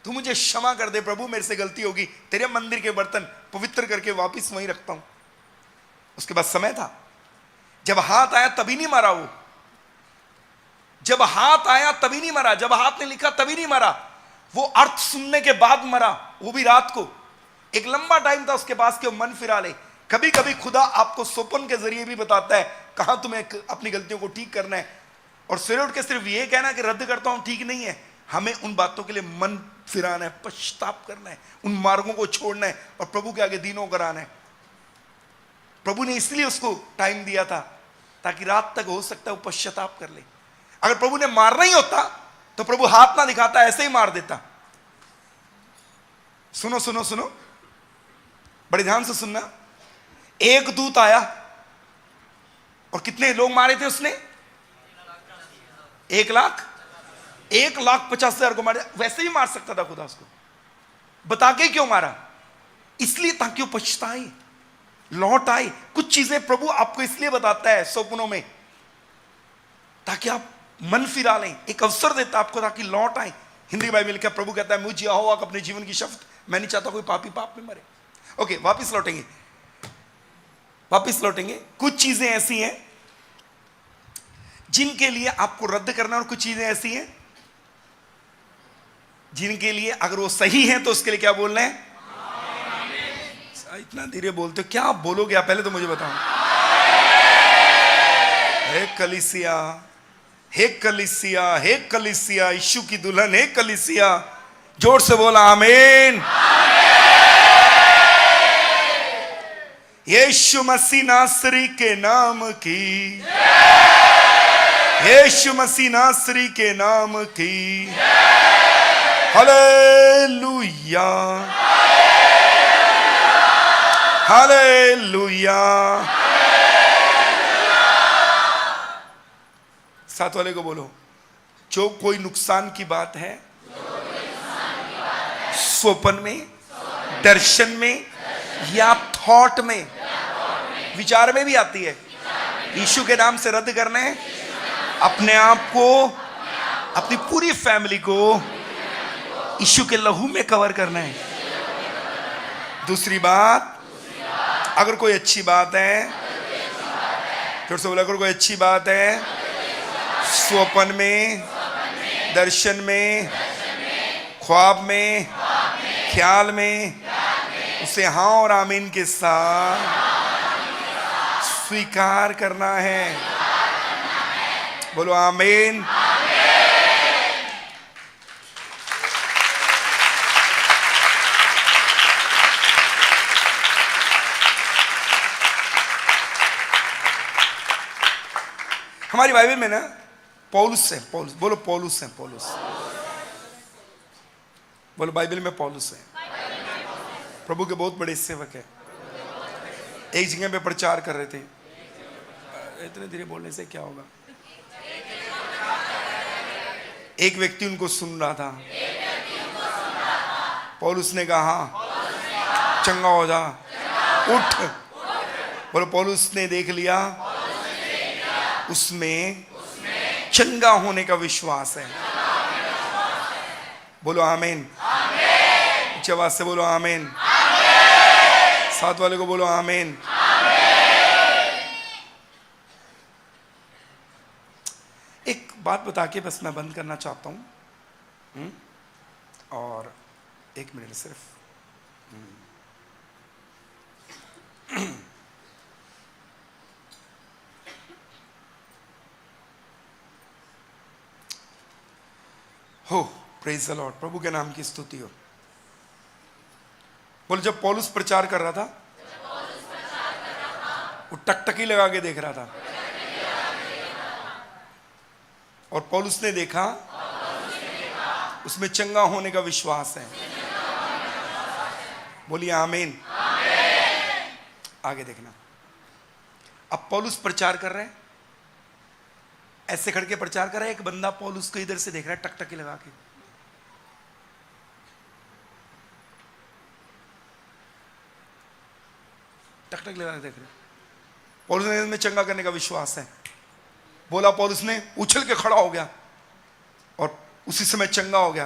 तू मुझे क्षमा कर दे प्रभु, मेरे से गलती होगी, तेरे मंदिर के बर्तन पवित्र करके वापस वहीं रखता हूं। उसके बाद समय था, जब हाथ आया तभी नहीं मरा वो, जब हाथ आया तभी नहीं मरा, जब हाथ ने लिखा तभी नहीं मरा, वो अर्थ सुनने के बाद मरा, वो भी रात को। एक लंबा टाइम था उसके पास कि वो मन फिरा ले। कभी कभी खुदा आपको स्वप्न के जरिए भी बताता है कहां तुम्हें अपनी गलतियों को ठीक करना है, और सवेरे उठ के सिर्फ ये कहना कि रद्द करता हूं ठीक नहीं है, हमें उन बातों के लिए मन फिराना है, पश्चाताप करना है, उन मार्गों को छोड़ना है और प्रभु के आगे दीनों कराना है। प्रभु ने इसलिए उसको टाइम दिया था ताकि रात तक हो सकता है वो पश्चाताप कर ले। अगर प्रभु ने मारना ही होता तो प्रभु हाथ ना दिखाता, ऐसे ही मार देता। सुनो सुनो सुनो, बड़े ध्यान से सुनना। एक दूत आया और कितने लोग मारे थे उसने? 1,50,000 को मारा। वैसे ही मार सकता था खुदा उसको, बता के क्यों मारा? इसलिए ताकि वो पछताए, लौट आए। कुछ चीजें प्रभु आपको इसलिए बताता है सपनों में ताकि आप मन फिरा लें, एक अवसर देता आपको ताकि लौट आए। हिंदी बाइबल में लिखा, प्रभु कहता है मुझे यहोवा अपने जीवन की शपथ, मैं नहीं चाहता कोई पापी पाप में मरे। ओके, वापस लौटेंगे। कुछ चीजें ऐसी हैं जिनके लिए आपको रद्द करना, और कुछ चीजें ऐसी हैं जिनके लिए अगर वो सही है तो उसके लिए क्या बोलना है? इतना धीरे बोलते हो, क्या आप बोलोगे? आप पहले तो मुझे बताओ। हे कलीसिया, हे कलीसिया, हे कलीसिया, यीशु की दुल्हन, हे कलीसिया, जोर से बोला आमीन। यीशु मसीह नासरी के नाम की, यीशु मसीह नासरी के नाम की, हालेलुया, हालेलुया। साथ वाले को बोलो, जो कोई नुकसान की बात है स्वप्न में, दर्शन में या थॉट में, विचार में भी आती है, यीशु के नाम से रद्द करना है। अपने आप को, अपनी पूरी फैमिली को यीशु के लहू में कवर करना है। दूसरी बात, अगर कोई अच्छी बात है, फिर से बोला, अगर कोई अच्छी बात है स्वप्न में, दर्शन में, ख्वाब में, ख्याल में, उसे हाँ और आमीन के साथ स्वीकार करना है। बोलो आमीन। हमारी बाइबल में ना पौलुस है, पौलुस बोलो, पौलुस है, पौलुस बोलो, बाइबल में पौलुस है। प्रभु के बहुत बड़े सेवक है। एक जगह पे प्रचार कर रहे थे, इतने धीरे बोलने से क्या होगा। एक व्यक्ति उनको सुन रहा था। पौलुस ने कहा हाँ चंगा हो जा, उठ। बोलो, पौलुस ने देख लिया, उसमें चंगा होने का विश्वास है। बोलो आमीन। ऊंची आवाज से बोलो आमीन। साथ वाले को बोलो आमीन। एक बात बता के बस मैं बंद करना चाहता हूं, और 1 मिनट सिर्फ। हो, प्रेज द लॉर्ड, प्रभु के नाम की स्तुति हो। बोले, जब पौलुस प्रचार कर रहा था, वो टकटकी लगा के देख रहा था, और पौलुस ने देखा उसमें चंगा होने का विश्वास है। बोलिए आमीन। आगे देखना। अब पौलुस प्रचार कर रहे हैं, ऐसे खड़ के प्रचार कर रहा है। एक बंदा पौलुस को इधर से देख रहा है, टकटकी लगा के। टकटकी लगा के देख रहा है। पौलुस ने में चंगा करने का विश्वास है। बोला, पौलुस ने उछल के खड़ा हो गया और उसी समय चंगा हो गया।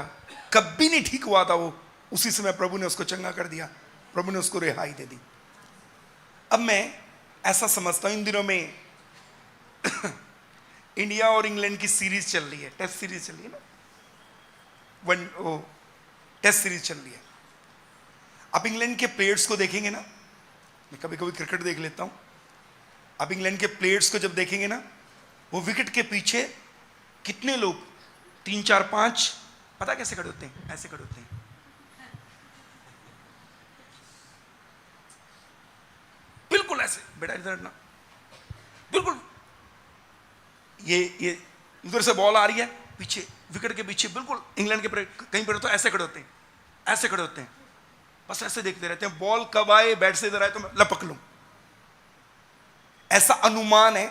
कभी नहीं ठीक हुआ था वो, उसी समय प्रभु ने उसको चंगा कर दिया। प्रभु ने उसको रिहाई दे दी। अब मैं ऐसा समझता हूं, इन दिनों में इंडिया और इंग्लैंड की सीरीज चल रही है, टेस्ट सीरीज चल रही है ना, टेस्ट सीरीज चल रही है। आप इंग्लैंड के प्लेयर्स को देखेंगे ना, मैं कभी कभी क्रिकेट देख लेता हूं। आप इंग्लैंड के प्लेयर्स को जब देखेंगे ना, वो विकेट के पीछे कितने लोग, 3 4 5, पता कैसे खड़े होते हैं? ऐसे खड़े होते हैं। बिल्कुल ऐसे, बेटा इधर ना, बिल्कुल ये उधर से बॉल आ रही है, पीछे विकेट के पीछे बिल्कुल इंग्लैंड के कहीं पर तो ऐसे खड़े होते हैं, ऐसे खड़े होते हैं, बस ऐसे देखते रहते हैं, बॉल कब आए, बैट से इधर आए तो मैं लपक लूं। ऐसा अनुमान है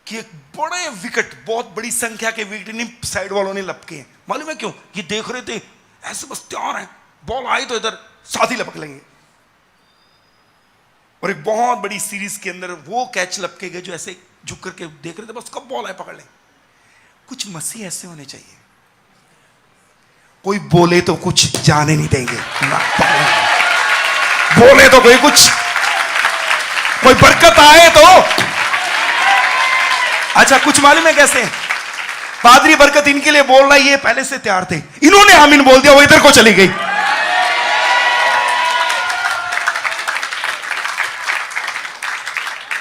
कि एक बड़े विकेट, बहुत बड़ी संख्या के विकेट नहीं साइड वालों ने लपके हैं। मालूम है क्यों? ये देख रहे थे ऐसे, बस तैयार हैं, बॉल आई तो इधर साथ ही लपक लेंगे। और एक बहुत बड़ी सीरीज के अंदर वो कैच लपके गए जो ऐसे झुक करके देख रहे थे, बस कब बॉल आए पकड़ लें। कुछ मसीह ऐसे होने चाहिए, कोई बोले तो कुछ जाने नहीं देंगे, बोले तो कोई कुछ, कोई बरकत आए तो। अच्छा, कुछ मालूम है कैसे? पादरी बरकत इनके लिए बोल रहा है, ये पहले से तैयार थे, इन्होंने आमीन बोल दिया, वो इधर को चली गई।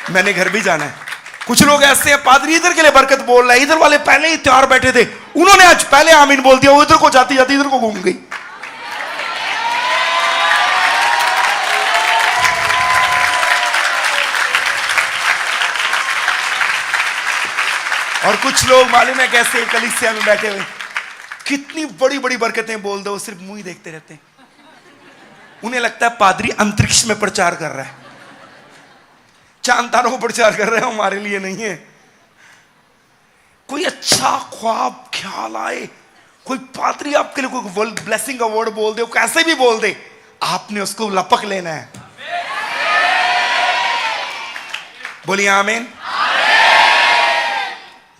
मैंने घर भी जाना है। कुछ लोग ऐसे हैं, पादरी इधर के लिए बरकत बोल रहा है, इधर वाले पहले ही तैयार बैठे थे, उन्होंने आज पहले आमीन बोल दिया, वो इधर को जाती जाती इधर को घूम गई। और कुछ लोग मालूम है कैसे, कलीसिया में बैठे हुए कितनी बड़ी बड़ी बरकतें बोल दो, सिर्फ मुंह ही देखते रहते हैं। उन्हें लगता है पादरी अंतरिक्ष में प्रचार कर रहा है, चांद तारों को प्रचार कर रहे हैं, हमारे लिए नहीं है। कोई अच्छा ख्वाब ख्याल आए, कोई पादरी आपके लिए कोई ब्लेसिंग का वर्ड बोल दे, कैसे भी बोल दे, आपने उसको लपक लेना है। बोलिए आमीन।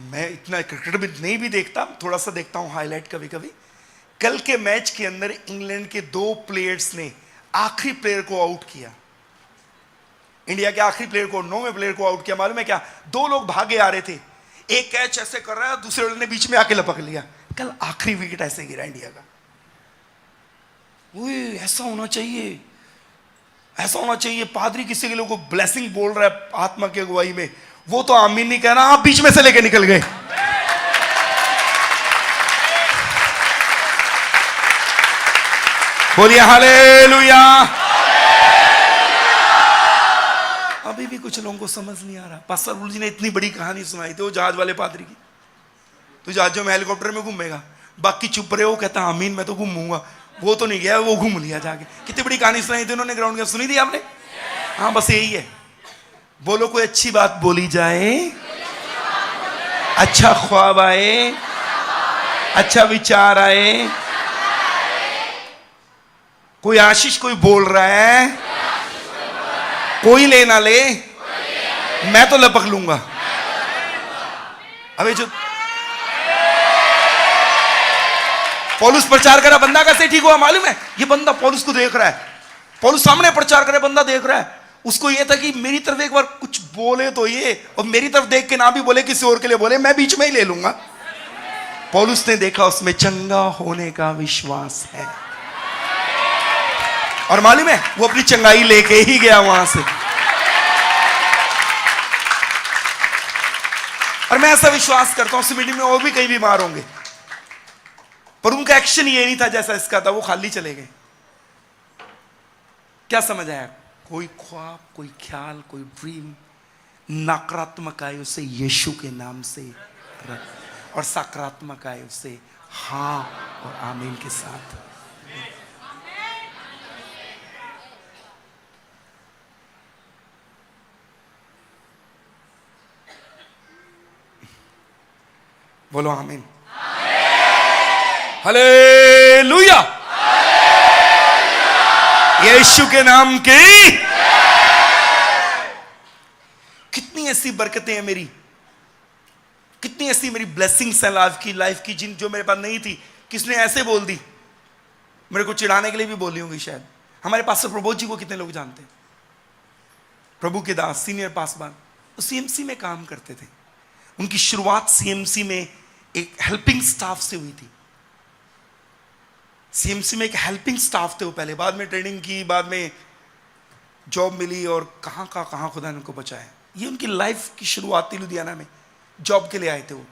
मैं इतना क्रिकेट भी नहीं भी देखता, थोड़ा सा देखता हूं हाईलाइट कभी कभी। कल के मैच के अंदर इंग्लैंड के 2 प्लेयर्स ने आखिरी प्लेयर को आउट किया। इंडिया के आखिरी प्लेयर को, 9वें प्लेयर को आउट किया। मालूम है क्या? 2 लोग भागे आ रहे थे, एक कैच ऐसे कर रहा है, दूसरे वाले ने बीच में आके लपक लिया। कल आखिरी विकेट ऐसे गिरा इंडिया का। ऐसा होना चाहिए, ऐसा होना चाहिए। पादरी किसी के लोगों को ब्लेसिंग बोल रहा है आत्मा की अगुवाई में, वो तो आमीन नहीं कह रहा, आप बीच में से लेके निकल गए। बोलिए हालेलुया। अभी भी कुछ लोगों को समझ नहीं आ रहा। पास्टर गुरु जी ने इतनी बड़ी कहानी सुनाई थी वो जहाज वाले पादरी की, तो जहाजों में हेलीकॉप्टर में घूमेगा, बाकी चुप रहे, वो कहता आमीन मैं तो घूमूंगा, वो तो नहीं गया, वो घूम लिया जाके। कितनी बड़ी कहानी सुनाई थी उन्होंने ग्राउंड में, सुनी थी आपने? हाँ बस यही है। बोलो कोई अच्छी बात बोली जाए, अच्छा ख्वाब आए, अच्छा विचार आए, कोई आशीष कोई बोल रहा है, कोई ले ना ले, मैं तो लपक लूंगा। अबे जो पौलुस प्रचार करा, बंदा कैसे ठीक हुआ मालूम है? ये बंदा पौलुस को देख रहा है, पौलुस सामने प्रचार करे, बंदा देख रहा है, उसको ये था कि मेरी तरफ एक बार कुछ बोले तो ये, और मेरी तरफ देख के ना भी बोले, किसी और के लिए बोले, मैं बीच में ही ले लूंगा। पौलुस ने देखा उसमें चंगा होने का विश्वास है, और मालूम है वो अपनी चंगाई लेके ही गया वहां से। और मैं ऐसा विश्वास करता हूं उस मीटिंग में और भी कई बीमार होंगे, पर उनका एक्शन ये नहीं था जैसा इसका था, वो खाली चले गए। क्या समझ आया? कोई ख्वाब, कोई ख्याल, कोई ड्रीम नकारात्मक आए उसे यीशु के नाम से रख, और सकारात्मक आए उसे हाँ और आमीन के साथ। बोलो आमीन। हालेलुया। यीशु के नाम की कितनी ऐसी बरकतें हैं मेरी, कितनी ऐसी मेरी ब्लेसिंग्स हैं लाइफ की जिन जो मेरे पास नहीं थी, किसने ऐसे बोल दी, मेरे को चिढ़ाने के लिए भी बोली होंगी शायद। हमारे पास्टर प्रबोध जी को कितने लोग जानते हैं? प्रभु के दास, सीनियर पासवान, वो सीएमसी में काम करते थे। उनकी शुरुआत सीएमसी में एक हेल्पिंग स्टाफ से हुई थी। सीएमसी में एक हेल्पिंग स्टाफ थे वो पहले, बाद में ट्रेनिंग की, बाद में जॉब मिली, और कहां खुदा ने उनको बचाया। ये उनकी लाइफ की शुरुआत थी। लुधियाना में जॉब के लिए आए थे वो।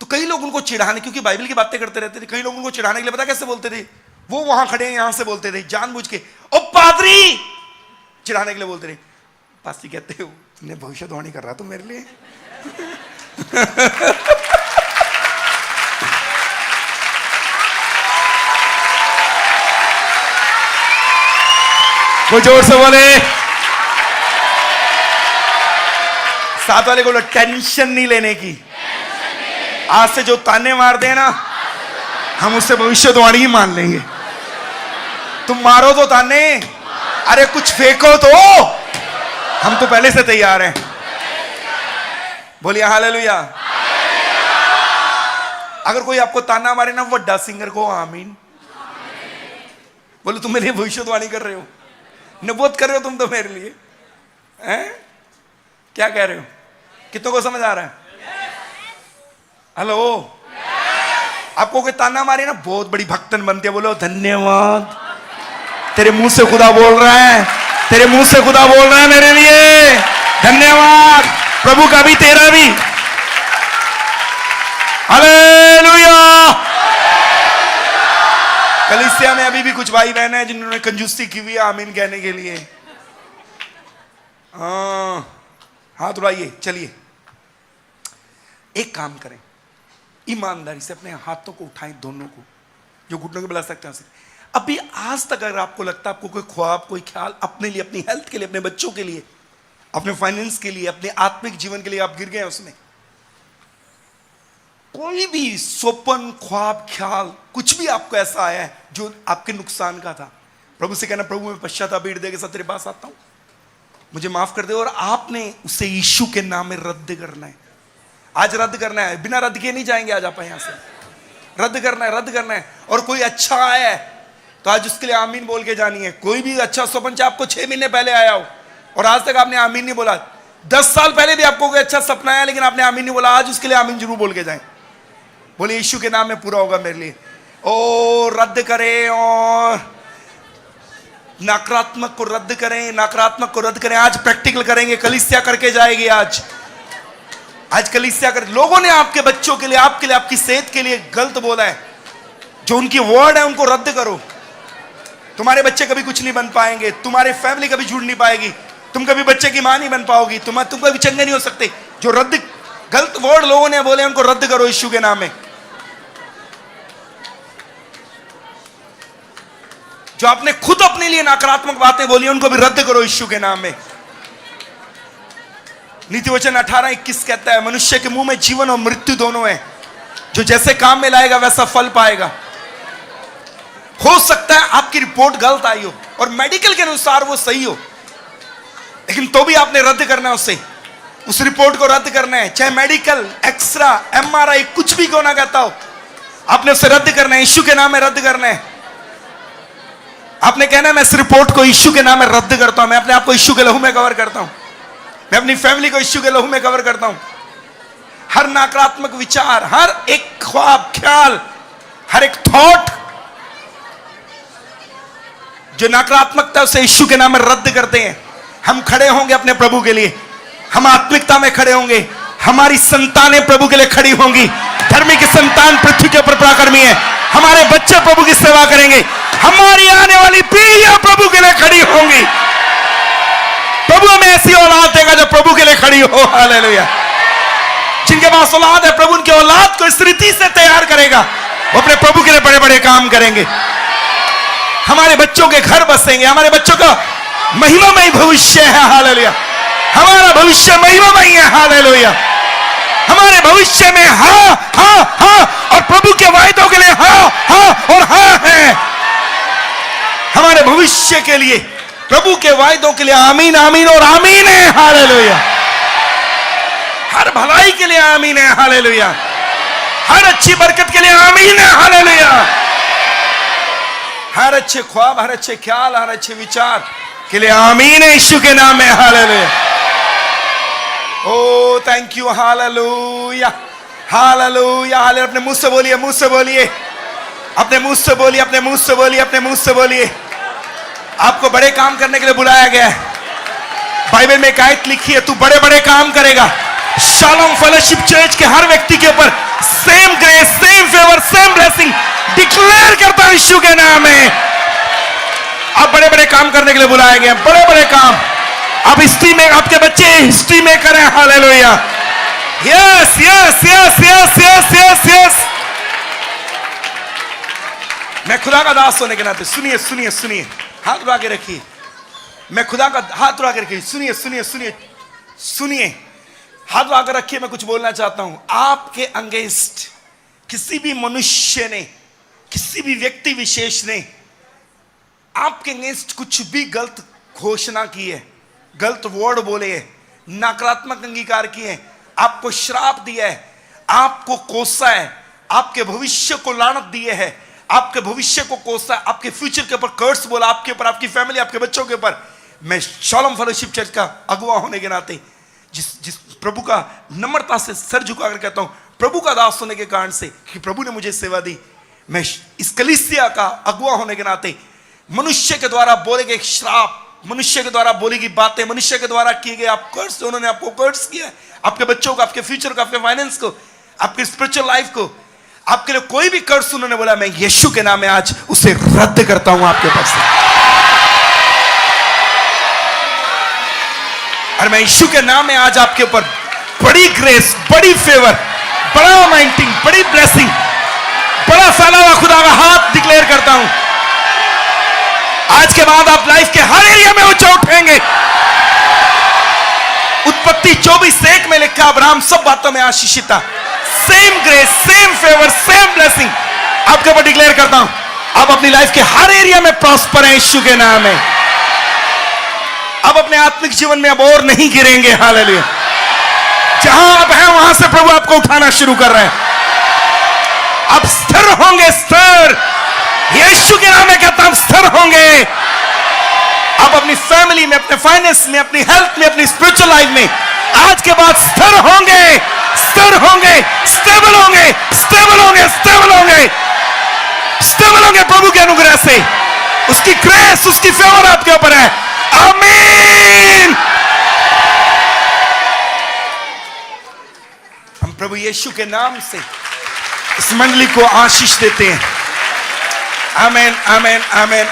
तो कई लोग उनको चिढ़ाने, क्योंकि बाइबल की बातें करते रहते थे, कई लोग उनको चिढ़ाने के लिए पता कैसे बोलते थे? वो वहां खड़े हैं यहां से बोलते थे जानबूझ के, ओ पादरी, चिढ़ाने के लिए बोलते थे। पास्टी कहते हो तुमने भविष्यवाणी कर रहा तुम मेरे लिए। कोई जोर से बोले। साथ वाले को टेंशन नहीं लेने की। आज से जो ताने मार देना हम उससे भविष्यवाणी ही मान लेंगे। तुम मारो तो ताने, अरे कुछ फेंको तो, हम तो पहले से तैयार हैं। बोलिए हालेलुया। अगर कोई आपको ताना मारे ना, वड्डा सिंगर को आमीन बोलो। तुम मेरे लिए भविष्यवाणी कर रहे हो, नबूवत कर रहे हो तुम तो मेरे लिए, हैं? क्या कह रहे हो? कितनों को समझ आ रहा है? हेलो। आपको कोई ताना मारे ना, बहुत बड़ी भक्तन बनती है, बोलो धन्यवाद, तेरे मुंह से खुदा बोल रहा है, तेरे मुंह से खुदा बोल रहा है मेरे लिए, धन्यवाद प्रभु का भी तेरा भी। हालेलुया। कलीसिया में अभी भी कुछ भाई बहन है जिन्होंने कंजूसी की हुई है आमीन कहने के लिए। हाथ उड़ाइए। चलिए एक काम करें, ईमानदारी से अपने हाथों को उठाएं, दोनों को, जो घुटनों के बल सकते हैं। अभी आज तक अगर आपको लगता है आपको कोई ख्वाब, कोई ख्याल अपने लिए, अपनी हेल्थ के लिए, अपने बच्चों के लिए, अपने फाइनेंस के लिए, अपने आत्मिक जीवन के लिए आप गिर गए उसमें, कोई भी स्वप्न, ख्वाब, ख्याल, कुछ भी आपको ऐसा आया है जो आपके नुकसान का था, प्रभु से कहना, प्रभु मैं पश्चाताप हृदय के साथ तेरे पास आता हूं, मुझे माफ कर दे। और आपने उसे यीशु के नाम में रद्द करना है। आज रद्द करना है, बिना रद्द किए नहीं जाएंगे आज आप यहां से। रद्द करना है, रद्द करना है। और कोई अच्छा आया है तो आज उसके लिए आमीन बोल के जानी है। कोई भी अच्छा स्वप्न चाहे आपको 6 महीने पहले आया हो और आज तक आपने आमीन नहीं बोला, 10 साल पहले भी आपको कोई अच्छा सपना आया लेकिन आपने आमीन नहीं बोला, आज उसके लिए आमीन जरूर बोल के जाएं। बोले यीशु के नाम में पूरा होगा मेरे लिए। ओ रद्द करें और नकारात्मक को रद्द करें, नकारात्मक को रद्द करें। आज प्रैक्टिकल करेंगे, कलीसिया करके जाएगी। आज कलीसिया कर, लोगों ने आपके बच्चों के लिए, आपके लिए, आपकी सेहत के लिए गलत बोला है, जो उनकी वर्ड है उनको रद्द करो। तुम्हारे बच्चे कभी कुछ नहीं बन पाएंगे, तुम्हारी फैमिली कभी जुड़ नहीं पाएगी, तुम कभी बच्चे की मां नहीं बन पाओगी, तुम कभी चंगे नहीं हो सकते। जो गलत वर्ड लोगों ने बोले उनको रद्द करो यीशु के नाम में। जो आपने खुद अपने लिए नकारात्मक बातें बोली उनको भी रद्द करो यीशु के नाम में। नीति वचन 18:21 कहता है, मनुष्य के मुंह में जीवन और मृत्यु दोनों है, जो जैसे काम में लाएगा वैसा फल पाएगा। हो सकता है आपकी रिपोर्ट गलत आई हो और मेडिकल के अनुसार वो सही हो, लेकिन तो भी आपने रद्द करना है उस रिपोर्ट को रद्द करना है। चाहे मेडिकल, एक्सरा, MRI कुछ भी क्यों ना कहता हो, आपने उसे रद्द करना है, यीशु के नाम में रद्द करना है। आपने कहना है मैं इस रिपोर्ट को यीशु के नाम में रद्द करता हूं, मैं अपने आप को यीशु के लहू में कवर करता हूं, मैं अपनी फैमिली को यीशु के लहू में कवर करता हूं। हर नकारात्मक विचार, हर एक ख्वाब, ख्याल, हर एक थॉट जो नकारात्मकता उसे यीशु के नाम में रद्द करते हैं। हम खड़े होंगे अपने प्रभु के लिए, हम आत्मिकता में खड़े होंगे, हमारी संतानें प्रभु के लिए खड़ी होंगी। धर्मी की संतान पृथ्वी के ऊपर पराक्रमी है, हमारे बच्चे प्रभु की सेवा करेंगे, हमारी आने वाली पीढ़ियां प्रभु के लिए खड़ी होंगी। प्रभु हमें ऐसी औलाद देगा जो प्रभु के लिए खड़ी हो। हालेलुया। जिनके पास औलाद है, प्रभु उनके औलाद को इस रीति से तैयार करेगा, वो अपने प्रभु के लिए बड़े बड़े काम करेंगे। हमारे बच्चों के घर बसेंगे, हमारे बच्चों का महिमामय भविष्य है। हालेलुया। हमारा भविष्य महिमामय है। हालेलुया। हमारे भविष्य में हाँ हाँ हाँ और प्रभु के वायदों के लिए हाँ हाँ और हाँ है। हमारे भविष्य के लिए, प्रभु के वायदों के लिए आमीन आमीन और आमीन है। हालेलुया। हर भलाई के लिए आमीन है। हालेलुया। हर अच्छी बरकत के लिए आमीन है। हालेलुया। हर अच्छे ख्वाब, हर अच्छे ख्याल, हर अच्छे विचार के लिए आमीन है यीशु के नाम में। Hallelujah. Oh thank you. Hallelujah. Hallelujah. Hallelujah. अपने मुंह से बोलिए, मुंह से बोलिए, अपने मुंह से बोलिए, अपने मुंह से बोलिए, अपने मुंह से बोलिए। आपको बड़े काम करने के लिए बुलाया गया है। बाइबल में एक आयत लिखी है, तू बड़े बड़े काम करेगा। शालोम फेलोशिप चर्च के हर व्यक्ति के ऊपर same grace, same favour, same blessing declare करता है यीशु के नाम में। आप बड़े बड़े काम करने के लिए बुलाए गए, बड़े बड़े काम। आप हिस्ट्री में, आपके बच्चे हिस्ट्री में करें। Hallelujah. Yes yes yes yes yes yes yes. मैं खुदा का दास होने के नाते, सुनिए सुनिए सुनिए, हाथ उठा के रखिए। मैं खुदा का हाथ उठा के रखिए, सुनिए सुनिए सुनिए सुनिए, हाथ उठा कर रखिए। मैं कुछ बोलना चाहता हूं। आपके अगेंस्ट किसी भी मनुष्य ने, किसी भी व्यक्ति विशेष ने आपके अगेंस्ट कुछ भी गलत घोषणा की है, गलत वर्ड बोले है, नकारात्मक अंगीकार किए हैं, आपको श्राप दिया है, आपको कोसा है, आपके भविष्य को लानत दिए है, आपके भविष्य को कोसा है, आपके फ्यूचर के ऊपर कर्स बोला, आपके ऊपर, आपकी फैमिली, आपके बच्चों के ऊपर। मैं शालोम फेलोशिप चर्च का अगुवा होने के नाते, जिस प्रभु का नम्रता से सर झुकाकर कहता हूं, प्रभु का दास होने के कारण से कि प्रभु ने मुझे सेवा दी, मैं इस कलीसिया का अगुवा होने के नाते मनुष्य के द्वारा बोले गए श्राप, मनुष्य के द्वारा बोली गई बातें, मनुष्य के द्वारा किए गए आप कर्स, उन्होंने आपको कर्स किया, आपके बच्चों को, आपके फ्यूचर को, आपके फाइनेंस को, आपके स्पिरिचुअल लाइफ को, आपके लिए कोई भी कर्स उन्होंने बोला, मैं यीशु के नाम में आज उसे रद्द करता हूं आपके पास से। और मैं यीशु के नाम में आज आपके ऊपर बड़ी ग्रेस, बड़ी फेवर, बड़ा अनाइंटिंग, बड़ी ब्लेसिंग, बड़ा फैला हुआ खुदा का हाथ डिक्लेयर करता हूं। आज के बाद आप लाइफ के हर एरिया में ऊंचा उठेंगे। उत्पत्ति 24:1 में लिखा, अब्राहम सब बातों में आशीषित था। Same grace, same favour, same blessing आपके ऊपर डिक्लेयर करता हूं। आप अपनी लाइफ के हर एरिया में प्रॉस्पर हैं यीशु के नाम में। अब अपने आत्मिक जीवन में अब और नहीं गिरेंगे। हालेलुया। जहां आप हैं वहां से प्रभु आपको उठाना शुरू कर रहे हैं। अब स्थिर होंगे, स्थिर, यीशु के नाम में कहता हूं, स्थिर होंगे। आप अपनी फैमिली में, अपने फाइनेंस में, अपनी हेल्थ में, अपनी स्पिरिचुअल लाइफ में आज के बाद स्थिर होंगे, स्थिर होंगे, स्टेबल होंगे, स्टेबल होंगे, स्टेबल होंगे, स्टेबल होंगे प्रभु के अनुग्रह से। उसकी ग्रेस, उसकी फेवर आपके ऊपर है। आमीन। हम प्रभु यीशु के नाम से इस मंडली को आशीष देते हैं। आमीन आमीन आमीन।